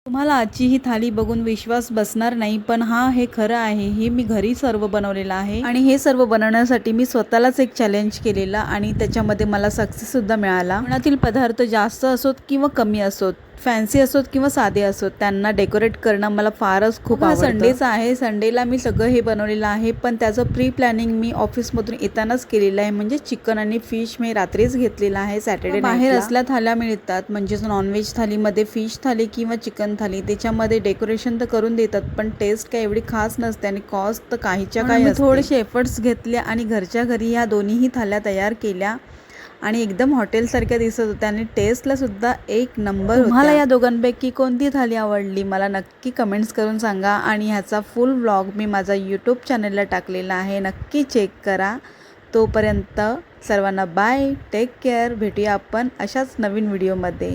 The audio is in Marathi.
तुम्हाला आजची ही थाली बघून विश्वास बसणार नाही, पण हे खरं आहे. हे मी घरी सर्व बनवलेलं आहे आणि हे सर्व बनवण्यासाठी मी स्वतःलाच एक चॅलेंज केलेलं आणि त्याच्यामध्ये मला सक्सेस सुद्धा मिळाला. मनातील पदार्थ जास्त असोत किंवा कमी असोत, फॅन्सी असोत किंवा साधे असोत, त्यांना डेकोरेट करणं मला फारच खूप आवडतं. संडेचा आहे, संडेला मी सगळं हे बनवलेलं आहे, पण त्याचं प्री प्लॅनिंग मी ऑफिसमधून येतानाच केलेलं आहे. म्हणजे चिकन आणि फिश मी रात्रीच घेतलेला आहे. सॅटर्डे बाहेर असल्या थाल्या मिळतात, म्हणजेच नॉनव्हेज थालीमध्ये फिश थाली किंवा चिकन थाली, त्याच्यामध्ये डेकोरेशन तर करून देतात, पण टेस्ट काय एवढी खास नसते आणि कॉस्ट तर काहीच्या काही असते. थोडेसे एफर्ट्स घेतले आणि घरच्या घरी ह्या दोन्हीही थाल्या तयार केल्या आणि एकदम हॉटेलसारख्या दिसत होत्या आणि टेस्टला सुद्धा एक नंबर होत्या. तुम्हाला या दोघांपैकी कोणती थाली आवडली मला नक्की कमेंट्स करून सांगा आणि ह्याचा फुल व्लॉग मी माझा यूट्यूब चॅनलला टाकलेला आहे, नक्की चेक करा. तोपर्यंत सर्वांना बाय, टेक केअर. भेटूया आपण अशाच नवीन व्हिडिओमध्ये.